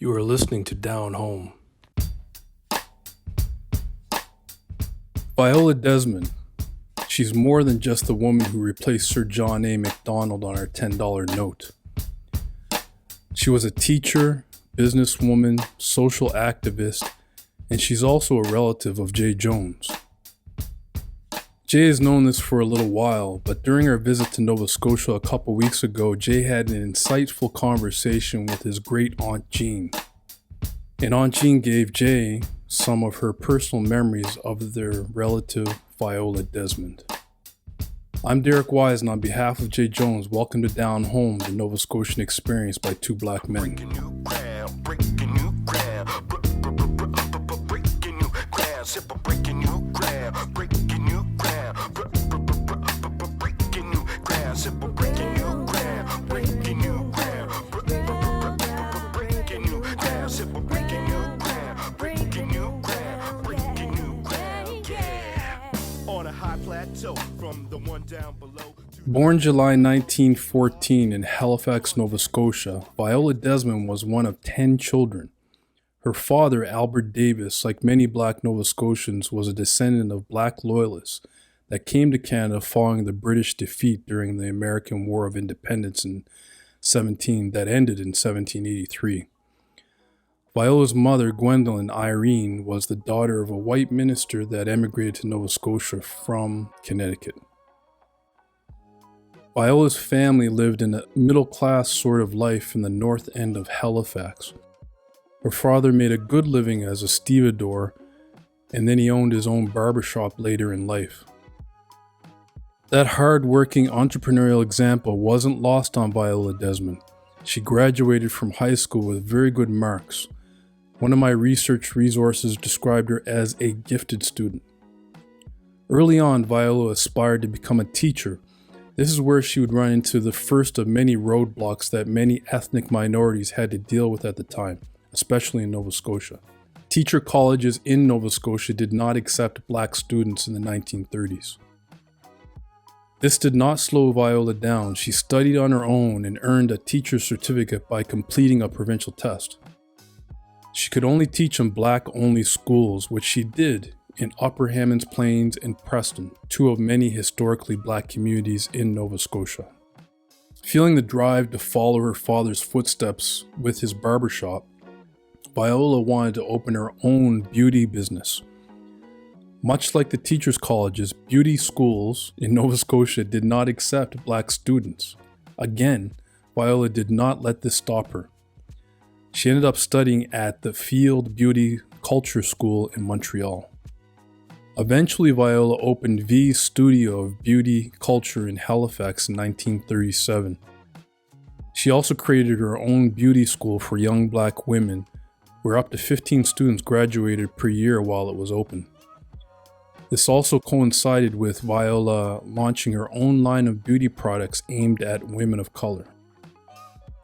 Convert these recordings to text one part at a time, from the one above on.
You are listening to Down Home. Viola Desmond. She's more than just the woman who replaced Sir John A. Macdonald on our $10 note. She was a teacher, businesswoman, social activist, and she's also a relative of Jay Jones. Jay has known this for a little while, but during our visit to Nova Scotia a couple weeks ago, Jay had an insightful conversation with his great Aunt Jean. And Aunt Jean gave Jay some of her personal memories of their relative, Viola Desmond. I'm Derek Wise, and on behalf of Jay Jones, welcome to Down Home, the Nova Scotian experience by two black men. Born July 1914 in Halifax, Nova Scotia, Viola Desmond was one of 10 children. Her father, Albert Davis, like many black Nova Scotians, was a descendant of black loyalists that came to Canada following the British defeat during the American War of Independence that ended in 1783. Viola's mother, Gwendolyn Irene, was the daughter of a white minister that emigrated to Nova Scotia from Connecticut. Viola's family lived in a middle-class sort of life in the north end of Halifax. Her father made a good living as a stevedore, and then he owned his own barbershop later in life. That hard-working entrepreneurial example wasn't lost on Viola Desmond. She graduated from high school with very good marks. One of my research resources described her as a gifted student. Early on, Viola aspired to become a teacher. This is where she would run into the first of many roadblocks that many ethnic minorities had to deal with at the time, especially in Nova Scotia. Teacher colleges in Nova Scotia did not accept black students in the 1930s. This did not slow Viola down. She studied on her own and earned a teacher's certificate by completing a provincial test. She could only teach in black-only schools, which she did in Upper Hammonds Plains and Preston, two of many historically black communities in Nova Scotia. Feeling the drive to follow her father's footsteps with his barbershop, Viola wanted to open her own beauty business. Much like the teachers' colleges, beauty schools in Nova Scotia did not accept black students. Again, Viola did not let this stop her. She ended up studying at the Field Beauty Culture School in Montreal. Eventually, Viola opened V's Studio of Beauty Culture in Halifax in 1937. She also created her own beauty school for young black women, where up to 15 students graduated per year while it was open. This also coincided with Viola launching her own line of beauty products aimed at women of color.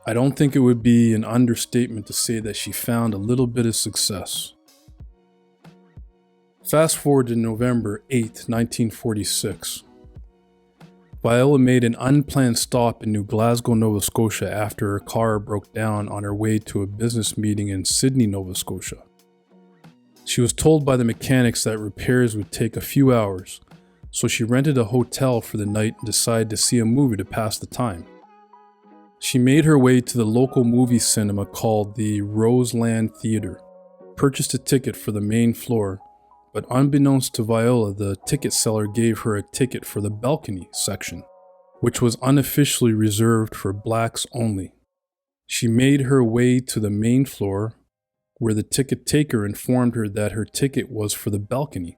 I don't think it would be an understatement to say that she found a little bit of success. Fast forward to November 8, 1946. Viola made an unplanned stop in New Glasgow, Nova Scotia after her car broke down on her way to a business meeting in Sydney, Nova Scotia. She was told by the mechanics that repairs would take a few hours, so she rented a hotel for the night and decided to see a movie to pass the time. She made her way to the local movie cinema called the Roseland Theatre, purchased a ticket for the main floor, but unbeknownst to Viola, the ticket seller gave her a ticket for the balcony section, which was unofficially reserved for blacks only. She made her way to the main floor, where the ticket taker informed her that her ticket was for the balcony.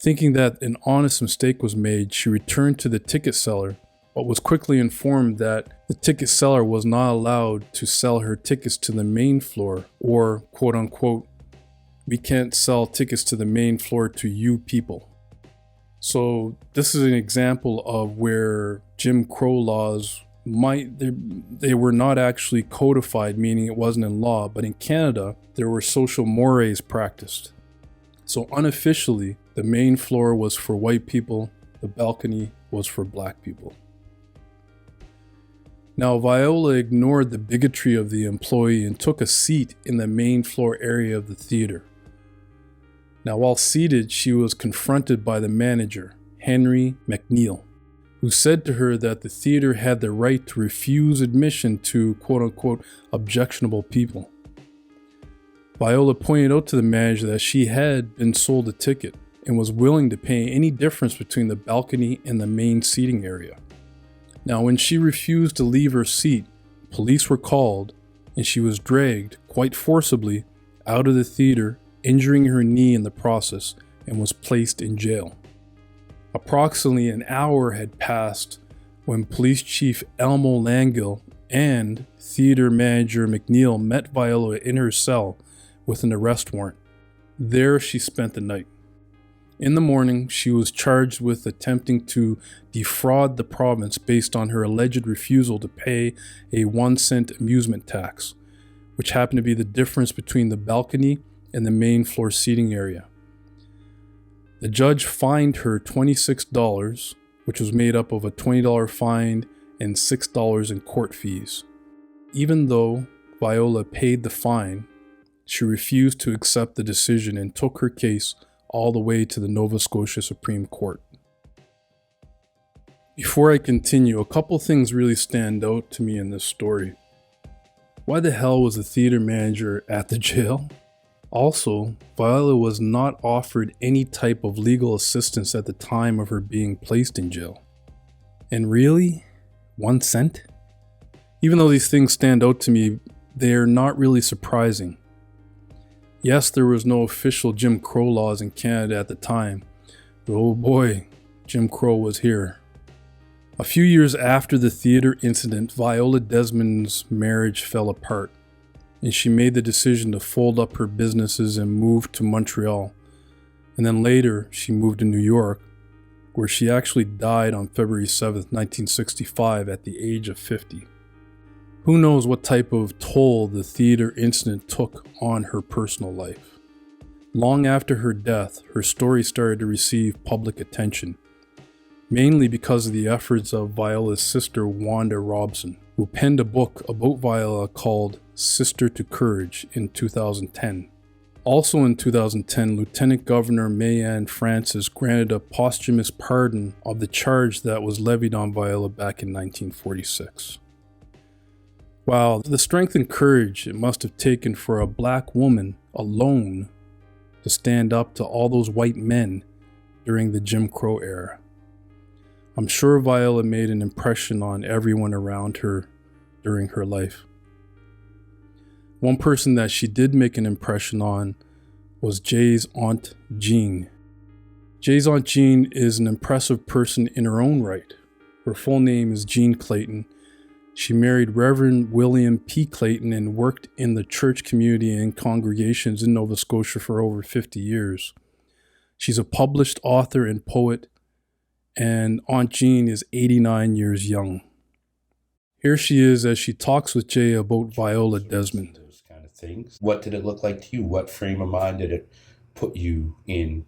Thinking that an honest mistake was made, she returned to the ticket seller, but was quickly informed that the ticket seller was not allowed to sell her tickets to the main floor, or quote unquote, "We can't sell tickets to the main floor to you people." So this is an example of where Jim Crow laws they were not actually codified, meaning it wasn't in law, but in Canada, there were social mores practiced. So unofficially, the main floor was for white people, the balcony was for black people. Now, Viola ignored the bigotry of the employee and took a seat in the main floor area of the theater. Now, while seated, she was confronted by the manager, Henry McNeil, who said to her that the theater had the right to refuse admission to quote-unquote objectionable people. Viola pointed out to the manager that she had been sold a ticket and was willing to pay any difference between the balcony and the main seating area. Now, when she refused to leave her seat, police were called and she was dragged, quite forcibly, out of the theater, injuring her knee in the process, and was placed in jail. Approximately an hour had passed when Police Chief Elmo Langill and theater manager McNeil met Viola in her cell with an arrest warrant. There she spent the night. In the morning, she was charged with attempting to defraud the province based on her alleged refusal to pay a 1-cent amusement tax, which happened to be the difference between the balcony and the main floor seating area. The judge fined her $26, which was made up of a $20 fine and $6 in court fees. Even though Viola paid the fine, she refused to accept the decision and took her case all the way to the Nova Scotia Supreme Court. Before I continue, a couple things really stand out to me in this story. Why the hell was the theater manager at the jail? Also, Viola was not offered any type of legal assistance at the time of her being placed in jail. And really? 1 cent? Even though these things stand out to me, they are not really surprising. Yes, there was no official Jim Crow laws in Canada at the time, but oh boy, Jim Crow was here. A few years after the theater incident, Viola Desmond's marriage fell apart, and she made the decision to fold up her businesses and move to Montreal. And then later, she moved to New York, where she actually died on February 7th, 1965 at the age of 50. Who knows what type of toll the theater incident took on her personal life. Long after her death, her story started to receive public attention, mainly because of the efforts of Viola's sister Wanda Robson, who penned a book about Viola called Sister to Courage in 2010. Also in 2010, Lieutenant Governor Mayanne Francis granted a posthumous pardon of the charge that was levied on Viola back in 1946. Wow, the strength and courage it must have taken for a black woman alone to stand up to all those white men during the Jim Crow era. I'm sure Viola made an impression on everyone around her during her life. One person that she did make an impression on was Jay's Aunt Jean. Jay's Aunt Jean is an impressive person in her own right. Her full name is Jean Clayton. She married Reverend William P. Clayton and worked in the church community and congregations in Nova Scotia for over 50 years. She's a published author and poet, and Aunt Jean is 89 years young. Here she is as she talks with Jay about Viola Desmond. Those kind of things. What did it look like to you? What frame of mind did it put you in?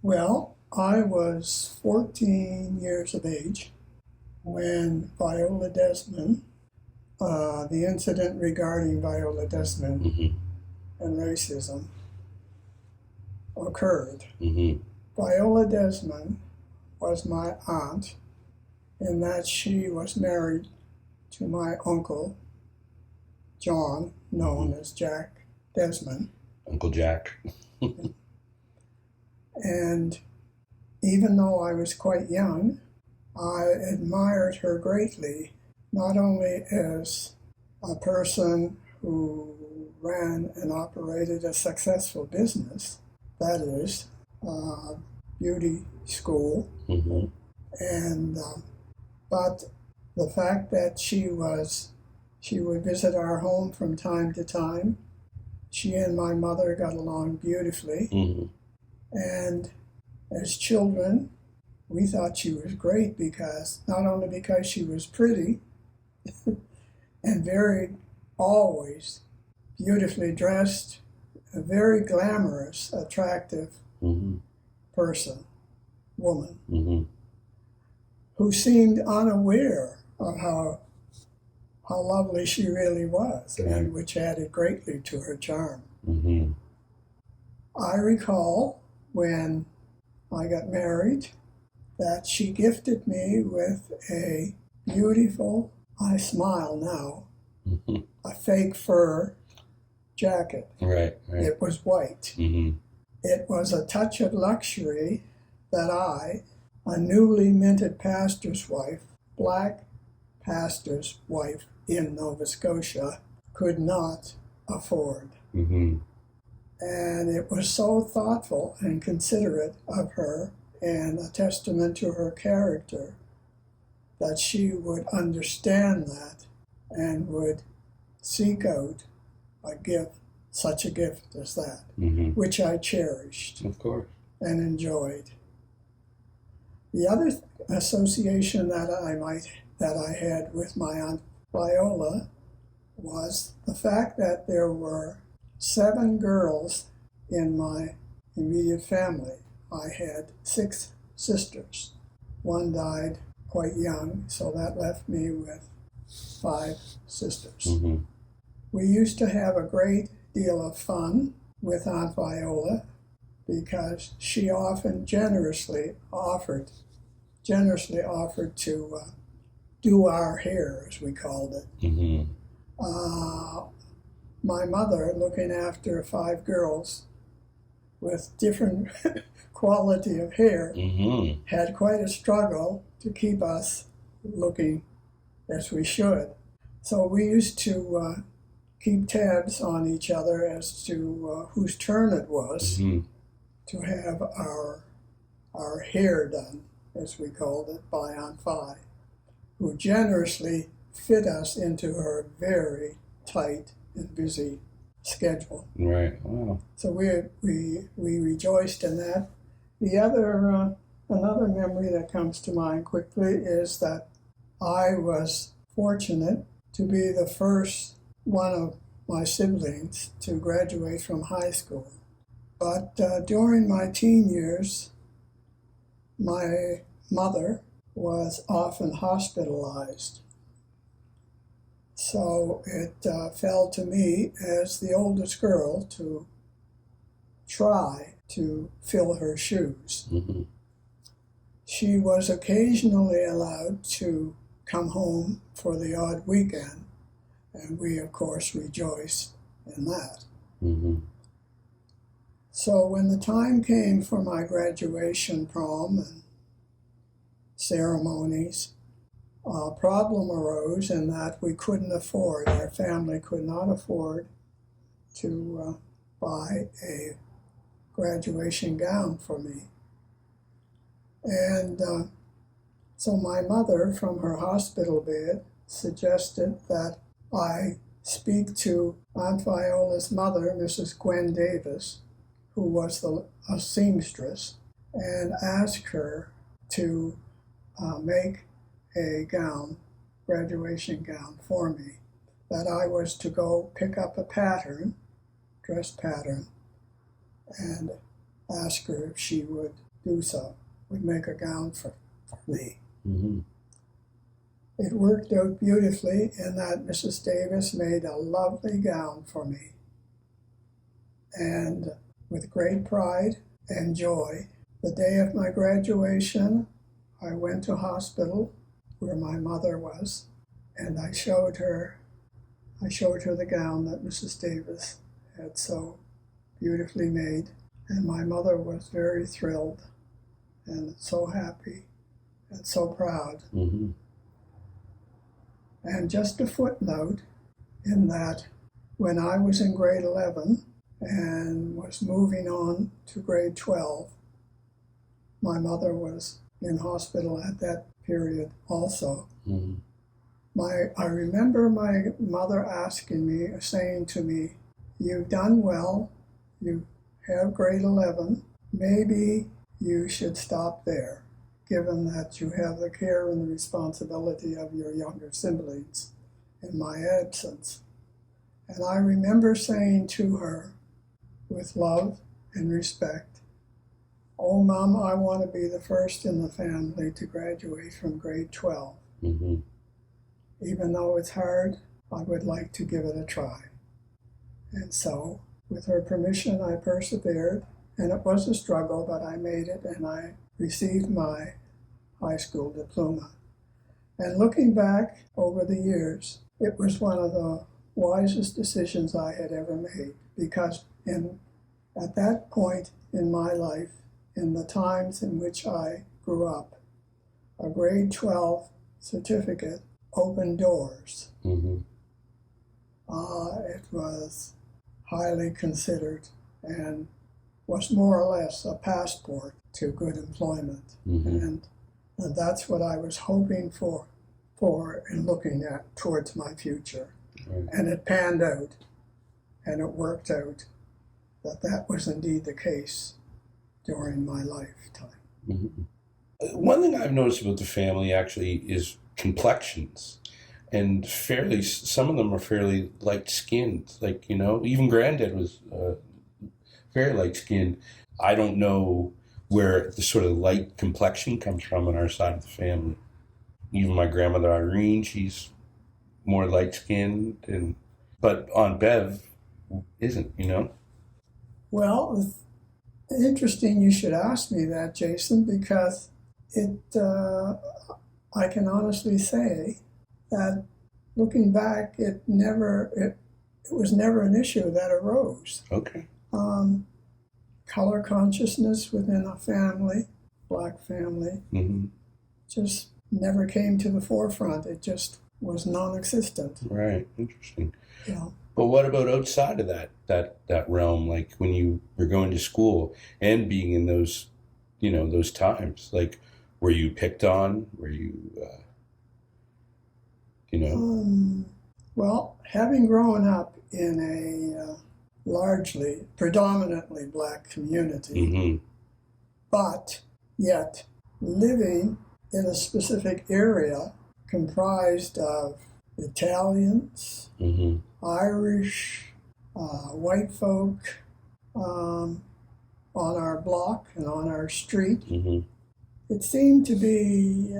Well, I was 14 years of age when Viola Desmond, the incident regarding Viola Desmond and racism occurred. Viola Desmond was my aunt in that she was married to my uncle, John, known as Jack Desmond. Uncle Jack. And even though I was quite young, I admired her greatly, not only as a person who ran and operated a successful business, that is, a beauty school, and but the fact that she would visit our home from time to time. She and my mother got along beautifully, and as children, we thought she was great because not only because she was pretty and very always beautifully dressed, a very glamorous, attractive person, woman, who seemed unaware of how how lovely she really was, Right. and which added greatly to her charm. Mm-hmm. I recall when I got married that she gifted me with a beautiful, I smile now, Mm-hmm. a fake fur jacket. Right. It was white. Mm-hmm. It was a touch of luxury that I, a newly minted pastor's wife, black pastor's wife in Nova Scotia, could not afford. Mm-hmm. And it was so thoughtful and considerate of her, and a testament to her character, that she would understand that and would seek out a gift, such a gift as that, Mm-hmm. which I cherished Of course. and enjoyed. The other association that I had with my Aunt Viola was the fact that there were 7 girls in my immediate family. I had 6 sisters. One died quite young, so that left me with 5 sisters. Mm-hmm. We used to have a great deal of fun with Aunt Viola because she often generously offered to do our hair, as we called it. Mm-hmm. My mother, looking after 5 girls with different quality of hair, Mm-hmm. had quite a struggle to keep us looking as we should. So we used to keep tabs on each other as to whose turn it was Mm-hmm. to have our hair done, as we called it, by Aunt Vi, who generously fit us into her very tight and busy schedule. Right. Wow. So we rejoiced in that. The other another memory that comes to mind quickly is that I was fortunate to be the first one of my siblings to graduate from high school. But during my teen years, my mother was often hospitalized. So it fell to me as the oldest girl to try to fill her shoes. Mm-hmm. She was occasionally allowed to come home for the odd weekend, and we, of course, rejoiced in that. Mm-hmm. So when the time came for my graduation prom and ceremonies, a problem arose in that we couldn't afford, our family could not afford to buy a graduation gown for me. And so my mother, from her hospital bed, suggested that I speak to Aunt Viola's mother, Mrs. Gwen Davis, who was a seamstress, and ask her to make a gown, graduation gown for me, that I was to go pick up a pattern, dress pattern, and ask her if she would do so, would make a gown for me. Mm-hmm. It worked out beautifully in that Mrs. Davis made a lovely gown for me. And with great pride and joy, the day of my graduation, I went to hospital where my mother was, and I showed her the gown that Mrs. Davis had so beautifully made, and my mother was very thrilled and so happy and so proud. Mm-hmm. And just a footnote in that when I was in grade 11 and was moving on to grade 12, my mother was in hospital at that period also. Mm-hmm. I remember my mother asking me, saying to me, "You've done well, you have grade 11, maybe you should stop there, given that you have the care and the responsibility of your younger siblings in my absence." And I remember saying to her, with love and respect, "Oh, Mom, I want to be the first in the family to graduate from grade 12. Mm-hmm. even though it's hard, I would like to give it a try. And so, with her permission, I persevered, and it was a struggle, but I made it, and I received my high school diploma. And looking back over the years, it was one of the wisest decisions I had ever made, because at that point in my life, in the times in which I grew up, a grade 12 certificate opened doors. Mm-hmm. It was highly considered and was more or less a passport to good employment. Mm-hmm. And that's what I was hoping for and looking at towards my future. Right. And it panned out, and it worked out that was indeed the case during my lifetime. Mm-hmm. One thing I've noticed about the family actually is complexions, and some of them are fairly light-skinned. Like, even Granddad was very light-skinned. I don't know where the sort of light complexion comes from on our side of the family. Even my grandmother Irene, she's more light-skinned, but Aunt Bev isn't, Well, it's interesting you should ask me that, Jason, because I can honestly say that looking back, it was never an issue that arose. Okay. Color consciousness within a family, black family, Mm-hmm. just never came to the forefront. It just was non-existent. Right. Interesting. Yeah. But what about outside of that realm? Like when you were going to school and being in those, those times, like were you picked on? Were you, Well, having grown up in a predominantly black community, mm-hmm. but yet living in a specific area comprised of Italians, Mm-hmm. Irish, white folk on our block and on our street, Mm-hmm. it seemed to be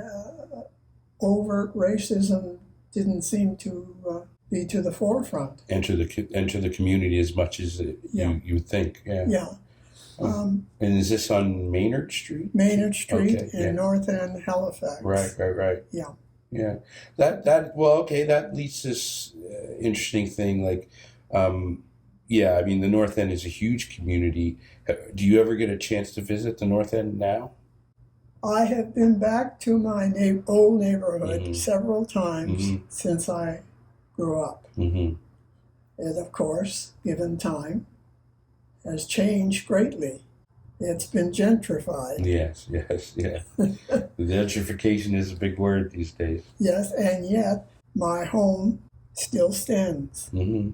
overt racism didn't seem to be to the forefront. Enter the community as much as you think. Yeah. Yeah. And is this on Maynard Street? Maynard Street Okay, in North End, Halifax. Right. Yeah. Yeah. That leads to this interesting thing. Like, the North End is a huge community. Do you ever get a chance to visit the North End now? I have been back to my old neighborhood Mm-hmm. several times Mm-hmm. since I grew up. Mm-hmm. It, of course, given time, has changed greatly. It's been gentrified. Yes, yeah. The gentrification is a big word these days. Yes, and yet my home still stands. Mm-hmm.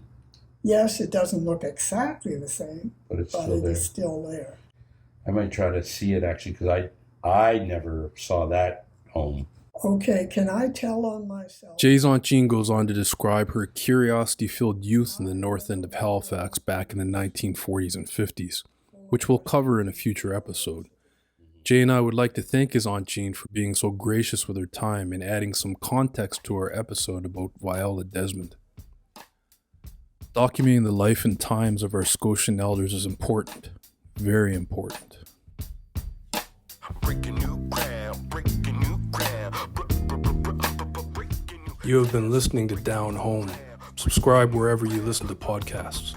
Yes, it doesn't look exactly the same, But it's but still it there. is still there. I might try to see it actually because I never saw that home. Okay, can I tell on myself? Jay's Aunt Jean goes on to describe her curiosity-filled youth in the north end of Halifax back in the 1940s and 50s, which we'll cover in a future episode. Jay and I would like to thank his Aunt Jean for being so gracious with her time and adding some context to our episode about Viola Desmond. Documenting the life and times of our Scotian elders is important, very important. You have been listening to Down Home. Subscribe wherever you listen to podcasts.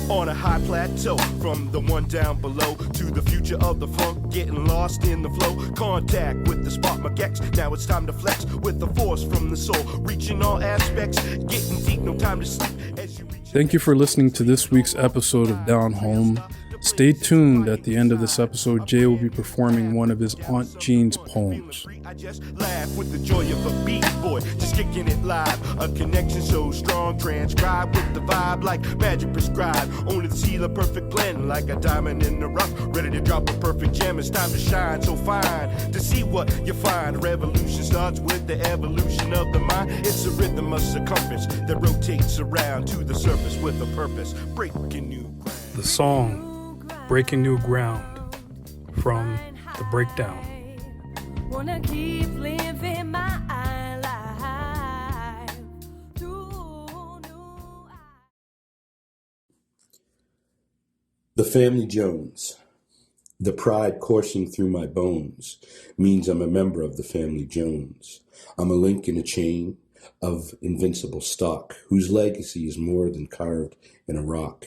On a high plateau, from the one down below to the future of the funk, getting lost in the flow. Contact with the spot magex. Now it's time to flex with the force from the soul, reaching all aspects, getting deep, no time to sleep. As you reach. Thank you for listening to this week's episode of Down Home. Stay tuned. At the end of this episode, Jay will be performing one of his Aunt Jean's poems. I just laugh with the joy of a beat boy, just kicking it live. A connection so strong, transcribe with the vibe like magic prescribed. Only to see the perfect blend, like a diamond in the rough, ready to drop a perfect gem. It's time to shine, so fine to see what you find. Revolution starts with the evolution of the mind. It's a rhythm of circumference that rotates around to the surface with a purpose, breaking new ground. The song Breaking New Ground from The Breakdown. Wanna keep living my life. The Family Jones. The pride coursing through my bones means I'm a member of the Family Jones. I'm a link in a chain of invincible stock, whose legacy is more than carved in a rock.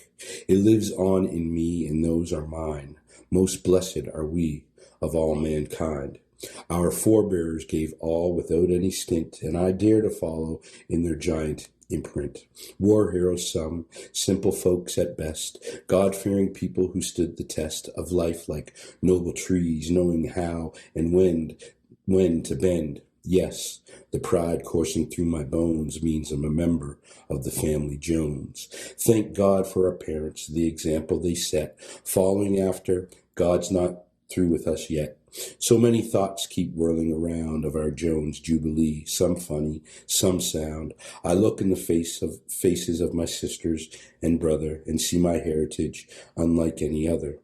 It lives on in me, and those are mine. Most blessed are we of all mankind. Our forebears gave all without any stint, and I dare to follow in their giant imprint. War heroes some, simple folks at best, God-fearing people who stood the test of life like noble trees, knowing how and when to bend. Yes, the pride coursing through my bones means I'm a member of the Family Jones. Thank God for our parents, the example they set. Following after, God's not through with us yet. So many thoughts keep whirling around of our Jones Jubilee, some funny, some sound. I look in the faces of my sisters and brother and see my heritage unlike any other.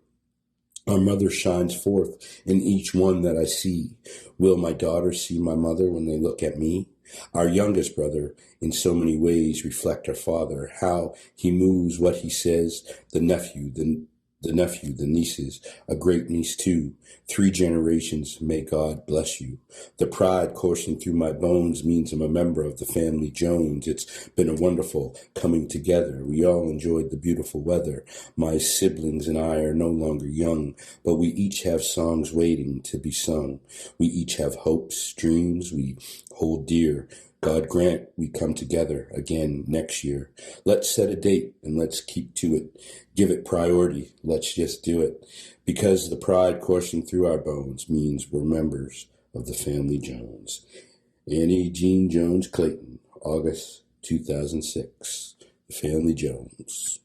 Our mother shines forth in each one that I see. Will my daughters see my mother when they look at me? Our youngest brother, in so many ways, reflect our father, how he moves, what he says, the nephew, the nieces, a great niece too. 3 generations, may God bless you. The pride coursing through my bones means I'm a member of the Family Jones. It's been a wonderful coming together. We all enjoyed the beautiful weather. My siblings and I are no longer young, but we each have songs waiting to be sung. We each have hopes, dreams we hold dear. God grant we come together again next year. Let's set a date and let's keep to it. Give it priority. Let's just do it. Because the pride coursing through our bones means we're members of the Family Jones. Aunt Jean Clayton, August 2006. The Family Jones.